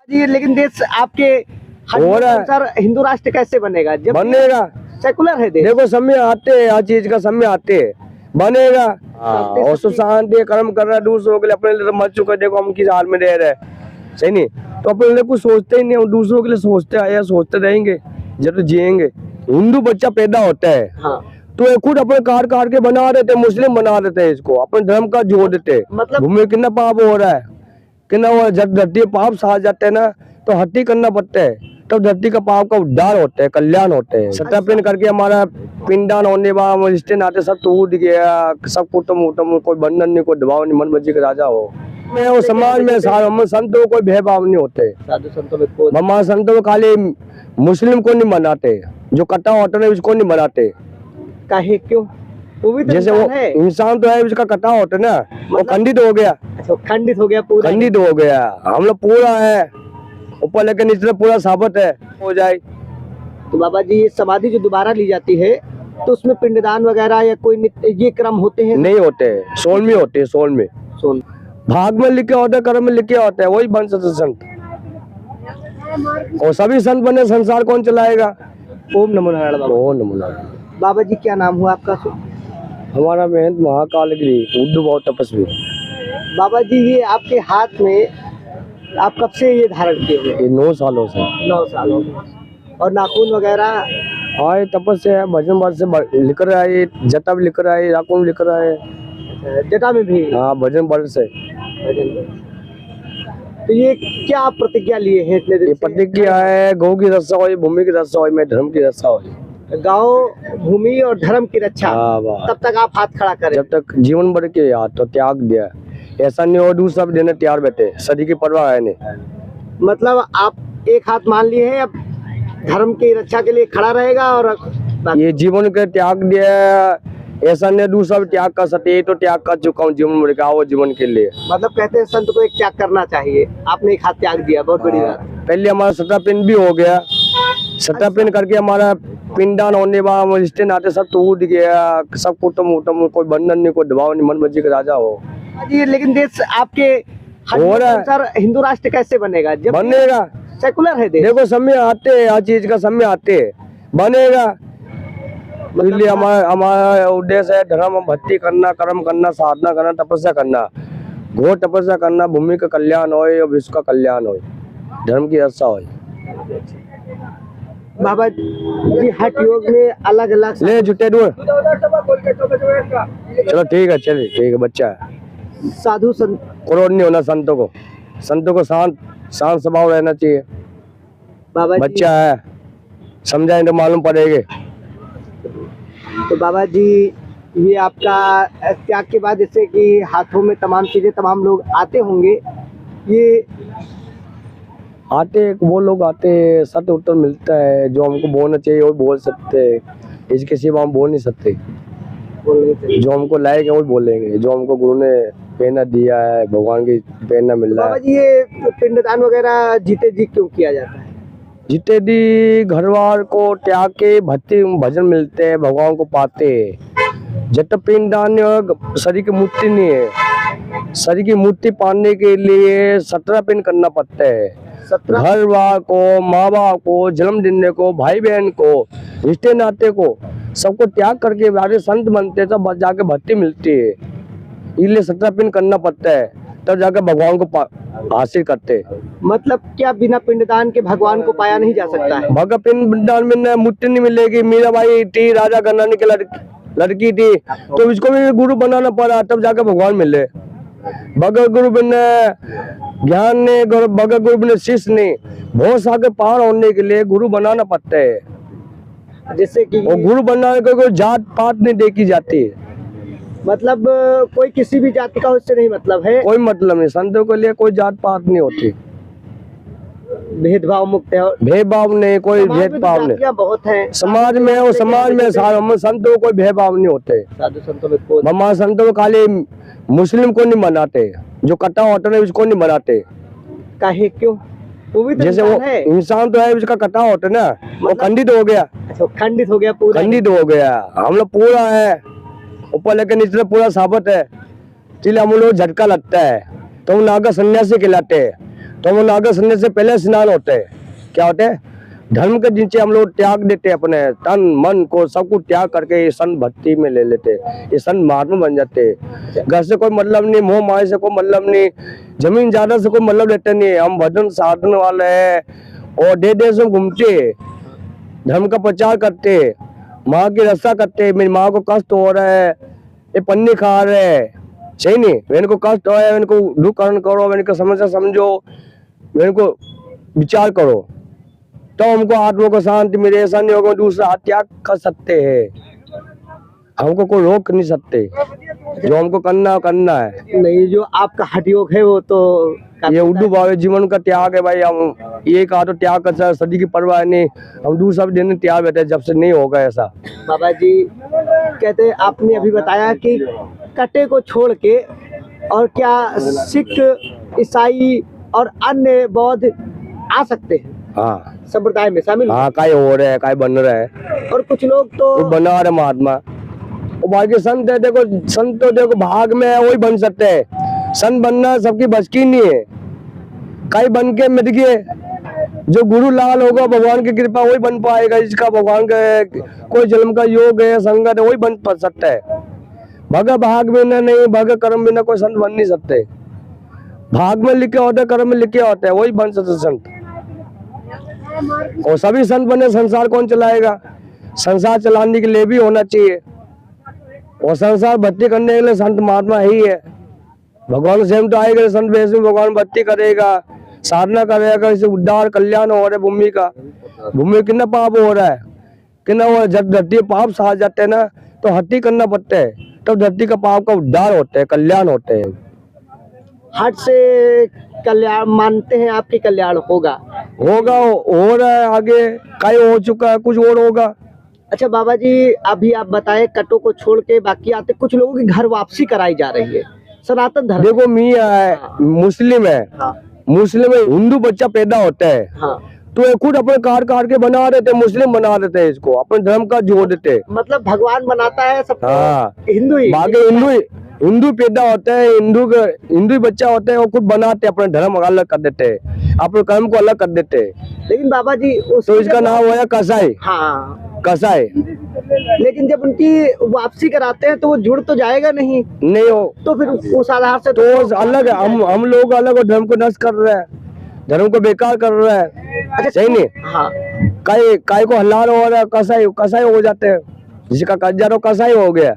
जी लेकिन देश आपके हो रहा है। अनुसार हिंदू राष्ट्र कैसे बनेगा जब बनेगा। सेकुलर है देश? देखो समय आते हैं, हर चीज का समय आते है, बनेगा। और सुख शांति कर्म कर रहा है दूसरों के लिए, अपने लिए तो मर चुका है। देखो हम किस हाल में रह रहे हैं, सही नहीं? तो अपने लिए कुछ सोचते ही नहीं, हम दूसरों के लिए सोचते आए, सोचते रहेंगे जब जिएंगे। हिंदू बच्चा पैदा होता है तो ये खुद अपने कार के बना देते, मुस्लिम बना देते हैं, इसको अपने धर्म का जोड़ देते। मतलब भूमि कितना पाप हो रहा है, कितना वो जब धरती पाप सहा जाते हैं ना तो हत्या करना पड़ता है, तब धरती का पाप का उद्धार होता है, कल्याण होते हैं। सत्यापन करके हमारा पिंडदान होने बाद रिश्ते नाते सब टूट गया, सब कुटुम कोई बंधन नहीं, कोई दबाव नहीं, मन मर्जी के राजा हो। मैं वो समाज में संतों को कोई भेदभाव नहीं होते। साधु संतों में कोई हमारे संतों को खाली मुस्लिम को नहीं बनाते, जो कटा होता है उसको नहीं बनाते। काहे क्यों? वो भी तो जैसे वो इंसान है। इंसान तो है, उसका कटा होता है ना, वो खंडित हो गया, अच्छा, खंडित हो गया पूरा। खंडित हो गया। हम लोग पूरा है, ऊपर लेकर नीचे पूरा साबित है, हो जाए। तो बाबा जी ये समाधि जो दोबारा ली जाती है तो उसमें पिंडदान वगैरह या कोई ये क्रम होते हैं? नहीं होते, सोल में होते हैं, सोल में। सोल भाग में लिखे होता है, कर्म में लिखे होता है, वही बन सकते संत। और सभी संत बने, संसार कौन चलाएगा? ओम नमो नारायण। बाबा ओ नमो नारायण। बाबा जी क्या नाम हुआ आपका? हमारा महंत महाकालगिरी उर्दू बहुत तपस्वी। बाबा जी ये आपके हाथ में आप कब से ये धारण किए हुए? ये 9 सालों से। 9 साल हो गए। और नाखून वगैरह? हाँ, ये तपस्या है, भजन वर्ष से लिख रहा है, जटा भी लिख रहा है, नाखून लिख रहा है। जटा में भी? हाँ, भजन वर्ष से। तो ये क्या आप प्रतिज्ञा लिए हैं इतने दिन ये से? प्रतिज्ञा है, गौ की रक्षा हो, भूमि की रक्षा हो, मैं धर्म की रक्षा हो। गांव भूमि और धर्म की रक्षा। हाँ, वाह। तब तक आप हाथ खड़ा करें। जब तक जीवन भर के याद तो त्याग दिया, ऐसा नहीं हो दूसरा भी देने तैयार बैठे, सदी की परवाह है नहीं। मतलब आप एक हाथ मान लिए हैं, अब धर्म की रक्षा के लिए खड़ा रहेगा और ये जीवन के त्याग दिया, ऐसा नहीं दूसरा भी त्याग कर सकते। ये तो त्याग कर चुका हूँ जीवन भर का, वो जीवन के लिए। मतलब कहते हैं संत को एक त्याग करना चाहिए, आपने एक हाथ त्याग दिया, बहुत बड़ी बात। पहले हमारा सत्यापन भी हो गया, सत्यापन करके हमारा पिंडदान होने बाद रिश्ते नाते सब टूट गया, सब कुटुम कोई बंधन नहीं, कोई दबाव नहीं, मन मर्जी के राजा हो। जी लेकिन देश आपके हो रहा है। अनुसार हिंदू राष्ट्र कैसे बनेगा जब बनेगा। सेकुलर है देश? देखो समय आते है, हर चीज का समय आते है, बनेगा। इसलिए हमारा उद्देश्य है धर्म भक्ति करना, कर्म करना, साधना करना, तपस्या करना, घोर तपस्या करना, भूमि का कल्याण हो और विश्व का कल्याण हो, धर्म की रक्षा हो। बाबा जी हठ योग में अलग अलग ले जुटे दूर, चलो ठीक है, चलिए ठीक है। बच्चा है, साधु संत क्रोध नहीं होना संतों को शांत स्वभाव रहना चाहिए। बाबा जी बच्चा है, समझाएं तो मालूम पड़ेगा। तो बाबा जी ये आपका त्याग के बाद जैसे कि हाथों में तमाम चीजें, तमाम लोग आते होंगे, ये आते वो लोग आते, सत्य उत्तर मिलता है, जो हमको बोलना चाहिए वो बोल सकते हैं, इसके सिवा हम बोल नहीं सकते। जो हमको लायक है वो बोलेंगे, जो हमको गुरु ने प्रेरणा दिया है, भगवान की प्रेरणा मिल रहा बाबा है। जी ये पिंडदान वगैरह जीते जी क्यों किया जाता है? जितने भी घरवार को त्याग के भक्ति भजन मिलते हैं, भगवान को पाते हैं। जब तक पिंडदान शरीर की मूर्ति नहीं है, शरीर की मूर्ति पाने के लिए 17 पिंड करना पड़ता है। 17 घर वार को, माँ बाप को, जन्म देने को, भाई बहन को, रिश्ते नाते को, सबको त्याग करके बारे संत बनते हैं, तब जाके भक्ति मिलती है। इसलिए 17 पिंड करना पड़ता है, तब जाकर भगवान को हासिल करते हैं। मतलब क्या बिना पिंडदान के भगवान को पाया नहीं जा सकता है? भगत पिंडदान में मूर्ति नहीं मिलेगी। मीराबाई थी, राजा गन्नानी की लड़की थी, तो इसको भी गुरु बनाना पड़ा, तब जाकर भगवान मिले। भगत गुरु बिना ज्ञान ने, भगत गुरु बिना शिष्य ने, बहुत सारे पार होने के लिए गुरु बनाना पड़ता है। जैसे कि और गुरु बनाने को कोई जात पात नहीं देखी जाती है। मतलब कोई किसी भी जाति का उससे नहीं मतलब है? कोई मतलब नहीं, संतों के लिए कोई जात पात नहीं होती, भेदभाव मुक्त है। भेदभाव नहीं, कोई भेदभाव नहीं। जातियां बहुत हैं समाज में, और समाज में संतों को कोई भेदभाव नहीं होते। साधु संतों में कोई हमारे संतों को खाली मुस्लिम को नहीं बनाते, जो कटा होता है उसको नहीं बनाते। काहे क्यों? वो भी तो जैसे वो इंसान है। इंसान तो है, उसका कटा होता है ना, वो खंडित हो गया, अच्छा, खंडित हो गया पूरा? खंडित हो गया। हम लोग पूरा है, ऊपर लेकर नीचे पूरा साबित है, इसलिए हम लोग झटका लगता है तो हम नागा सन्यासी कहलाते हैं। तो वो नागर संन्यास से पहले स्नान होते हैं। क्या होते हैं? धर्म के नीचे हम लोग त्याग देते हैं, अपने तन मन को सब कुछ त्याग करके ये संत भक्ति में ले लेते, ये संत महात्मा बन जाते। घर से कोई मतलब नहीं, मोह माया से कोई मतलब नहीं, जमीन जायदाद से कोई मतलब लेते नहीं। हम भजन साधन वाले हैं और देश देश में घूमते, धर्म का प्रचार करते, माँ की रक्षा करते। मेरी माँ को कष्ट हो रहा है, ये पन्नी खा रहे है, सही नहीं, मेरे को कष्ट हो रहा है, मेरे को दुख करण करो, मेरे को समस्या समझो, मेरे को विचार करो, तो हमको आत्मा को शांति मिले। ऐसा नहीं होगा दूसरा त्याग कर सकते हैं, हमको कोई रोक नहीं सकते, जो हमको करना है। नहीं, जो आपका हठ योग है वो तो ये उर्दू भाव जीवन का त्याग है भाई। हम ये कहा तो त्याग कर सदी की परवाह नहीं, हम दूसरा भी देने त्याग बैठे जब से नहीं होगा ऐसा। बाबा जी कहते, आपने अभी बताया कि कटे को छोड़ के और क्या सिख, ईसाई और अन्य बौद्ध आ सकते हैं हाँ संप्रदाय में शामिल? हाँ, काय हो रहा है, काय बन रहा है, और कुछ लोग तो बना रहे महात्मा। और बाकी संत है, देखो संत तो देखो भाग में है, वही बन सकते हैं। संत बनना सबकी बस की नहीं है, कई बन के मिट गए। जो गुरु लाल होगा, भगवान की कृपा, वही बन पाएगा। इसका भगवान का कोई जन्म का योग है, संगत है, वही बन सकता है। भग भाग बिना नहीं, भग कर्म बिना कोई संत बन नहीं सकते। भाग में लिखे होते, कर्म में लिखे होते हैं, वही बन सकते संत। और सभी संत बने, संसार कौन चलाएगा? संसार चलाने के लिए भी होना चाहिए, और संसार भक्ति करने के लिए संत महात्मा ही है। भगवान स्वयं तो आएगा संत वेश में, भगवान भक्ति करेगा, साधना करेगा, इससे उद्धार कल्याण हो रहा है भूमि का। भूमि कितना पाप हो रहा है, कितना वो जब धरती पाप सहा जाते हैं ना, तो हत्या करना पड़ता है, तब धरती का पाप का उद्धार होता है, कल्याण होते हैं। हट से कल्याण मानते हैं, आपकी कल्याण होगा? हो रहा है, आगे कई हो चुका है, कुछ और होगा। अच्छा बाबा जी, अभी आप बताए कटो को छोड़ के बाकी आते, कुछ लोगों की घर वापसी कराई जा रही है सनातन धर्म। देखो मियाँ है, मुस्लिम है, मुस्लिम है, हिंदू बच्चा पैदा होता है, तो ये खुद अपने कार के बना देते, मुस्लिम बना देते हैं, इसको अपने धर्म का जोड़ देते। मतलब भगवान बनाता है सबको, हाँ, हिंदू ही, बाकी हिंदू पैदा होता है, हिंदू बच्चा होता है, वो खुद बनाते, अपने धर्म अलग कर देते, अपने कर्म को अलग कर देते। लेकिन बाबा जी तो इसका नाम हुआ कसाई। हाँ, कसाई। लेकिन जब उनकी वापसी कराते हैं तो वो जुड़ तो जाएगा नहीं हो, तो फिर उस आधार से तो अलग है। हम लोग अलग, और धर्म को नष्ट कर रहे हैं, धर्म को बेकार कर रहे हैं। अच्छा, सही नहीं? हाँ, काय को हलाल हो रहा है, कसाई हो जाते हैं, जिसका कब्जा हो कसाई हो गया।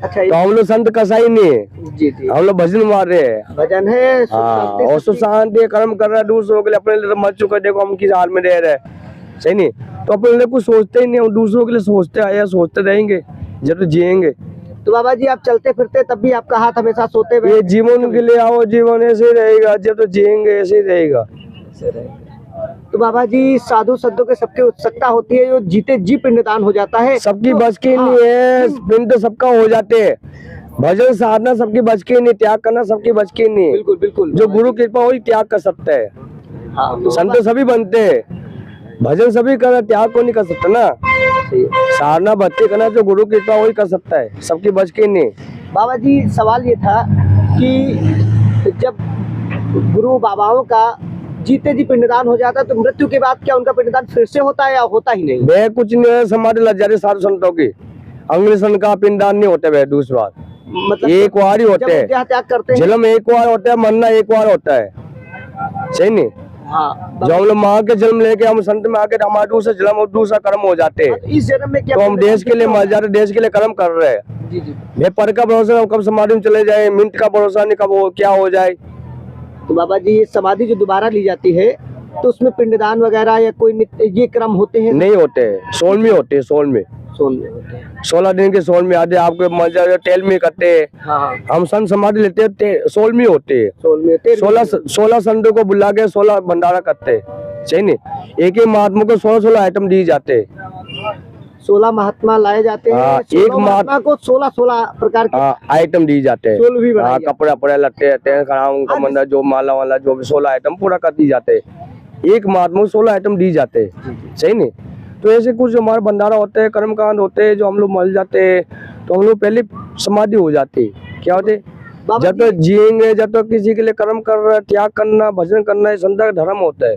अच्छा, तो हम लोग संत कसाई नहीं है, जी जी, हम लोग भजन मार रहे हैं, भजन है। हाँ, और सुख शांति कर्म कर रहा है, दूसरों के लिए, अपने लिए तो मर चुका, देखो हम किस हाल में रह रहे हैं, सही नहीं? तो अपने लिए कुछ सोचते ही नहीं, हम दूसरों के लिए सोचते आए, सोचते रहेंगे जब तो जिएंगे। तो बाबा जी आप चलते फिरते तब भी आपका हाथ हमेशा सोते हुए? ये जीवन के लिए आओ, जीवन ऐसे ही रहेगा, जब तो जिएंगे ऐसे ही रहेगा। तो बाबा जी साधु संतों के सबकी उत्सुकता होती है, जो जीते जी पिंडदान हो जाता है, सबकी तो, बस की नहीं है, पिंड तो सबका हो जाते हैं, भजन साधना सबकी बच की नहीं, त्याग करना सबकी बच की नहीं। बिल्कुल बिल्कुल, जो गुरु कृपा वही त्याग कर सकते है। संत सभी बनते हैं, भजन सभी कर, त्याग को नहीं कर सकते ना। साधना भक्ति करना जो गुरु कृपा वही कर सकता है, सबकी बच की नहीं। बाबा जी सवाल ये था कि जब गुरु बाबाओं का जीते जी पिंडदान हो जाता है, तो मृत्यु के बाद क्या उनका पिंडदान फिर से होता है या होता ही नहीं? वे कुछ नहीं है, समाधि लग जाती साधु संतों की, अगले सन का पिंडदान नहीं होता, वे दूसरी बार, मतलब एक बार ही होते हैं, त्याग करते हैं, जन्म एक बार होता है, मरना एक बार होता है, सही नहीं? हाँ, जो हम लोग माँ के जन्म लेके हम संत में आके हमारा दूसरा जन्म और दूसरा कर्म हो जाते हैं। इस जन्म में क्या तो हम देश के लिए मर जाते, देश के लिए कर्म कर रहे हैं। जी जी, ये पर का भरोसा, कब समाधि में चले जाए, मिनट का भरोसा नहीं, कब क्या हो जाए। तो बाबा जी ये समाधि जो दोबारा ली जाती है, तो उसमें पिंडदान वगैरह या कोई ये क्रम होते हैं? नहीं होते, 16 में होते हैं, 16 में 16 दिन के 16 में आते, आपको मजा तेल में करते हैं। हाँ, हम संत समाधि लेते हैं, 16 में होते हैं, 16 संतों को बुला के 16 भंडारा करते हैं, सही नहीं? एक ही महात्मा को 16 आइटम दिए जाते हैं, 16 महात्मा लाए जाते हैं, एक महात्मा को 16 प्रकार के आइटम दिए जाते हैं, कपड़ा पड़े लट्टे मंदिर जो माला वाला जो भी 16 आइटम पूरा कर दिए जाते हैं, एक महात्मा को 16 आइटम दिए जाते हैं, सही नहीं? तो ऐसे कुछ हमारे भंडारा होते हैं, कर्मकांड होते हैं, जो हम लोग मर जाते हैं, तो हम लोग पहले समाधि हो जाती है। क्या होते? बाबा जब तक जिएंगे, जब तक किसी के लिए कर्म करना, त्याग करना, भजन करना, ये संत का धर्म होता है।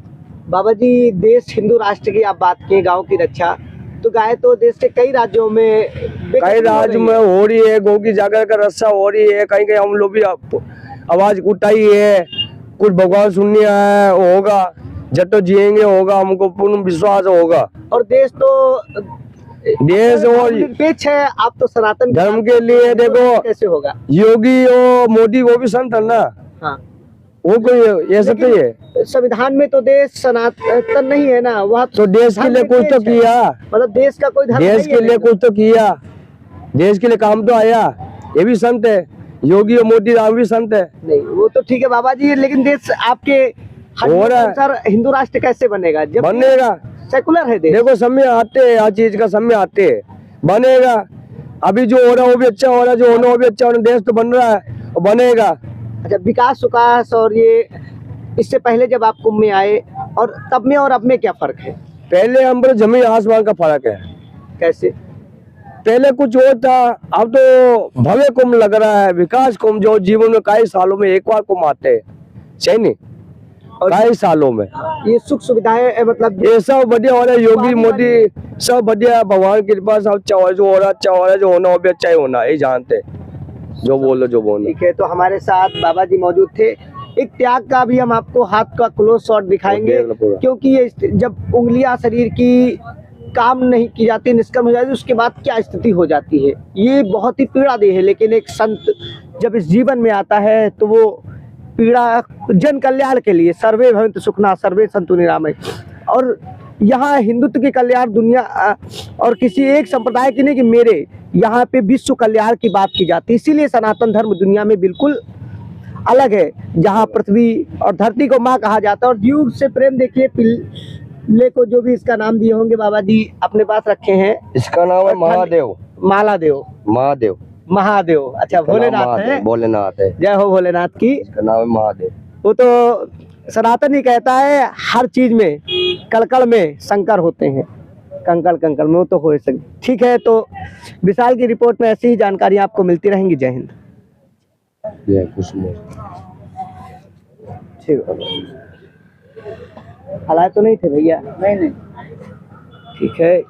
बाबा जी, देश हिंदू राष्ट्र की आप बात की, गांव की रक्षा, तो गाय तो देश के कई राज्यों में कई राज्य में हो रही है, गौ की जाकर का रक्षा हो रही है, कहीं कहीं हम लोग भी आवाज उठाई है, कुछ भगवान सुनने आया है, होगा, जब तो जिएंगे होगा, हमको पूर्ण विश्वास होगा। और देश तो और निरपेक्ष है, आप तो सनातन धर्म के लिए देखो, कैसे होगा? योगी और मोदी वो भी संत है ना। हाँ, वो कोई ये सब तो है, संविधान में तो देश सनातन नहीं है ना, वह तो देश के लिए कुछ तो किया, मतलब देश का कोई धर्म देश के लिए कुछ तो किया, देश के लिए काम तो आया, ये भी संत है, योगी और मोदी राम भी संत है। नहीं, वो तो ठीक है बाबा जी, लेकिन देश आपके अनुसार हिंदू राष्ट्र कैसे बनेगा जब बनेगा? सेकुलर है देश। देखो समय आते हैं, हर चीज का समय आते है, बनेगा। अभी जो हो रहा है वो भी अच्छा हो रहा है, जो होना वो भी अच्छा हो रहा है, देश तो बन रहा है और बनेगा। अच्छा, विकास विकास और ये, इससे पहले जब आप कुंभ में आए और तब में और अब में क्या फर्क है? पहले हम पर जमीन आसमान का फर्क है। कैसे? पहले कुछ और था, अब तो भव्य कुंभ लग रहा है, विकास कुंभ, जो जीवन में कई सालों में एक बार कुंभ आते हैं, सही नहीं, और कई सालों में ये सुख सुविधाएं, मतलब ये सब बढ़िया हो रहा है, योगी मोदी सब बढ़िया, भगवान की कृपा से अच्छा हो रहा है, जो हो रहा है अच्छा हो रहा है, जो होना वो भी अच्छा ही होना, यही जानते, जो बोलो जो बोलो। ठीक है, तो हमारे साथ बाबा जी मौजूद थे। एक त्याग का भी हम आपको हाथ का क्लोज शॉट दिखाएंगे, क्योंकि ये जब उंगलियां शरीर की काम नहीं की जाती, निष्कर्म हो जाती, उसके बाद क्या स्थिति हो जाती है, ये बहुत ही पीड़ादेह है। लेकिन एक संत जब इस जीवन में आता है तो वो पीड़ा जन कल्याण के लिए, सर्वे भवन्तु सुखिनः सर्वे सन्तु निरामय, और यहाँ हिंदुत्व की कल्याण दुनिया और किसी एक संप्रदाय की नहीं, कि मेरे यहाँ पे विश्व कल्याण की बात की जाती है। इसीलिए सनातन धर्म दुनिया में बिल्कुल अलग है, जहाँ पृथ्वी और धरती को माँ कहा जाता है। और जीव से प्रेम देखिए, पिल्ले को जो भी इसका नाम दिए होंगे बाबा जी अपने पास रखे हैं, इसका नाम है महादेव। मालादेव, महादेव, महादेव, अच्छा भोलेनाथ है, भोलेनाथ है, जय हो भोलेनाथ की। इसका नाम है महादेव। वो तो सनातन ही कहता है, हर चीज में कलकल में शंकर होते हैं, कंकड़ कंकड़ में वो तो हो सकते। ठीक है, तो विशाल की रिपोर्ट में ऐसी ही जानकारी आपको मिलती रहेंगी। जय हिंद। कुछ नहीं, ठीक है, हालात तो नहीं थे भैया? नहीं, ठीक है।